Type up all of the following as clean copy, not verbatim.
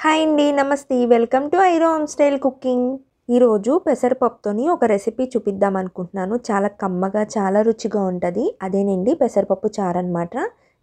Hi అండి, నమస్తే. Welcome to Iro home style cooking. ఈరోజు పెసరపప్పుతోని ఒక రెసిపీ చూపిద్దాం అనుకుంటున్నాను. చాలా కమ్మగా, చాలా రుచిగా ఉంటుంది. అదేనండి పెసరపప్పు చారు అనమాట.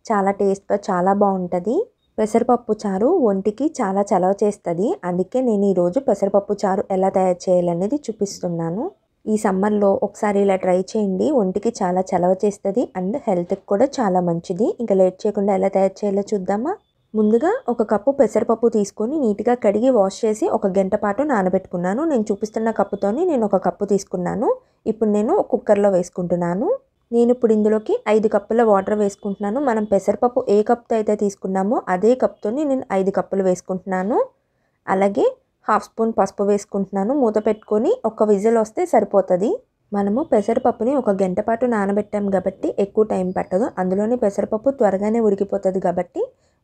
చాలా టేస్ట్గా, చాలా బాగుంటుంది. పెసరపప్పు చారు ఒంటికి చాలా చలవ చేస్తుంది. అందుకే నేను ఈరోజు పెసరపప్పు చారు ఎలా తయారు చేయాలనేది చూపిస్తున్నాను. ఈ సమ్మర్లో ఒకసారి ఇలా ట్రై చేయండి. ఒంటికి చాలా చలవ చేస్తుంది అండ్ హెల్త్కి కూడా చాలా మంచిది. ఇంకా లేట్ చేయకుండా ఎలా తయారు చేయాలో చూద్దామా. ముందుగా ఒక కప్పు పెసరపప్పు తీసుకొని నీట్గా కడిగి వాష్ చేసి ఒక గంట పాటు నానబెట్టుకున్నాను. నేను చూపిస్తున్న కప్పుతోని నేను ఒక కప్పు తీసుకున్నాను. ఇప్పుడు నేను కుక్కర్లో వేసుకుంటున్నాను. నేను ఇప్పుడు ఇందులోకి 5 కప్పుల వాటర్ వేసుకుంటున్నాను. మనం పెసరపప్పు ఏ కప్తో అయితే తీసుకున్నామో అదే కప్తోని నేను 5 కప్పులు వేసుకుంటున్నాను. అలాగే హాఫ్ స్పూన్ పసుపు వేసుకుంటున్నాను. మూత పెట్టుకొని ఒక విజిల్ వస్తే సరిపోతుంది. మనము పెసరపప్పుని ఒక గంట పాటు నానబెట్టాం కాబట్టి ఎక్కువ టైం పట్టదు. అందులోని పెసరపప్పు త్వరగానే ఉడికిపోతుంది కాబట్టి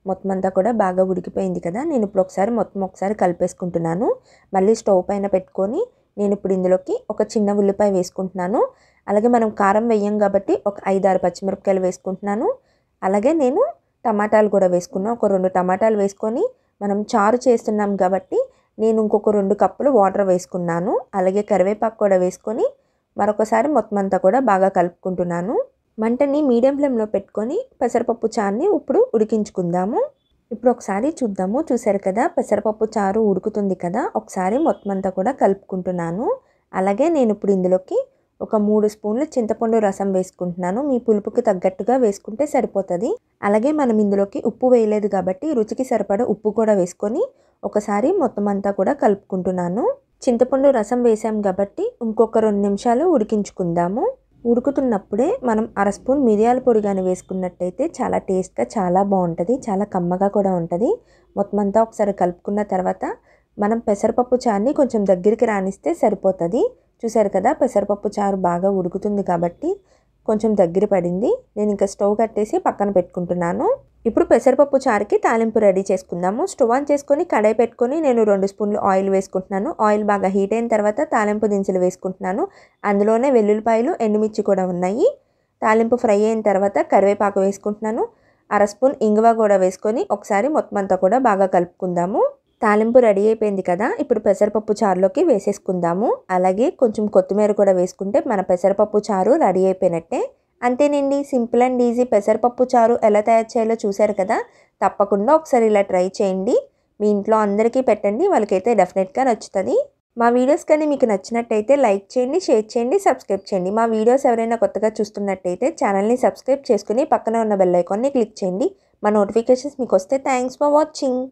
మొత్తం అంతా కూడా బాగా ఉడికిపోయింది కదా. నేను ఇప్పుడు ఒకసారి కలిపేసుకుంటున్నాను. మళ్ళీ స్టవ్ పైన పెట్టుకొని నేను ఇప్పుడు ఇందులోకి ఒక చిన్న ఉల్లిపాయ వేసుకుంటున్నాను. అలాగే మనం కారం వేయం కాబట్టి ఒక 5-6 పచ్చిమిరపకాయలు వేసుకుంటున్నాను. అలాగే నేను టమాటాలు కూడా వేసుకున్నాను. ఒక 2 టమాటాలు వేసుకొని మనం చారు చేస్తున్నాం కాబట్టి నేను ఇంకొక 2 కప్పులు వాటర్ వేసుకున్నాను. అలాగే కరివేపాకు కూడా వేసుకొని మరొకసారి మొత్తం అంతా కూడా బాగా కలుపుకుంటున్నాను. మంటని మీడియం ఫ్లేమ్లో పెట్టుకొని పెసరపప్పు చారుని ఇప్పుడు ఉడికించుకుందాము. ఇప్పుడు ఒకసారి చూద్దాము. చూసారు కదా పెసరపప్పు చారు ఉడుకుతుంది కదా. ఒకసారి మొత్తం అంతా కూడా కలుపుకుంటున్నాను. అలాగే నేను ఇప్పుడు ఇందులోకి ఒక 3 స్పూన్లు చింతపండు రసం వేసుకుంటున్నాను. మీ పులుపుకి తగ్గట్టుగా వేసుకుంటే సరిపోతుంది. అలాగే మనం ఇందులోకి ఉప్పు వేయలేదు కాబట్టి రుచికి సరిపడా ఉప్పు కూడా వేసుకొని ఒకసారి మొత్తం అంతా కూడా కలుపుకుంటున్నాను. చింతపండు రసం వేసాం కాబట్టి ఇంకొక 2 నిమిషాలు ఉడికించుకుందాము. ఉడుకుతున్నప్పుడే మనం 1/2 స్పూన్ మిరియాల పొడి కానీ వేసుకున్నట్టయితే చాలా టేస్ట్గా చాలా బాగుంటుంది. చాలా కమ్మగా కూడా ఉంటుంది. మొత్తం అంతా ఒకసారి కలుపుకున్న తర్వాత మనం పెసరపప్పు చారుని కొంచెం దగ్గరికి రానిస్తే సరిపోతుంది. చూసారు కదా పెసరపప్పు చారు బాగా ఉడుకుతుంది కాబట్టి కొంచెం దగ్గర పడింది. నేను ఇంకా స్టవ్ కట్టేసి పక్కన పెట్టుకుంటున్నాను. ఇప్పుడు పెసరపప్పు చారుకి తాలింపు రెడీ చేసుకుందాము. స్టవ్ ఆన్ చేసుకొని కడాయి పెట్టుకొని నేను 2 స్పూన్లు ఆయిల్ వేసుకుంటున్నాను. ఆయిల్ బాగా హీట్ అయిన తర్వాత తాలింపు దినుసులు వేసుకుంటున్నాను. అందులోనే వెల్లుల్లిపాయలు, ఎండుమిర్చి కూడా ఉన్నాయి. తాలింపు ఫ్రై అయిన తర్వాత కరివేపాకు వేసుకుంటున్నాను. 1/2 స్పూన్ ఇంగువ కూడా వేసుకొని ఒకసారి మొత్తం అంతా కూడా బాగా కలుపుకుందాము. తాలింపు రెడీ అయిపోయింది కదా. ఇప్పుడు పెసరపప్పు చారులోకి వేసేసుకుందాము. అలాగే కొంచెం కొత్తిమీర కూడా వేసుకుంటే మన పెసరపప్పు చారు రెడీ అయిపోయినట్టే. అంతేనండి, సింపుల్ అండ్ ఈజీ పెసరపప్పు చారు ఎలా తయారు చేయాలో చూశారు కదా. తప్పకుండా ఒకసారి ఇలా ట్రై చేయండి. మీ ఇంట్లో అందరికీ పెట్టండి. వాళ్ళకైతే డెఫినెట్గా నచ్చుతుంది. మా వీడియోస్ కానీ మీకు నచ్చినట్టయితే లైక్ చేయండి, షేర్ చేయండి, సబ్స్క్రైబ్ చేయండి. మా వీడియోస్ ఎవరైనా కొత్తగా చూస్తున్నట్టయితే ఛానల్ని సబ్స్క్రైబ్ చేసుకుని పక్కన ఉన్న బెల్ ఐకాన్ని క్లిక్ చేయండి. మా నోటిఫికేషన్స్ మీకు వస్తే థ్యాంక్స్ ఫర్ వాచింగ్.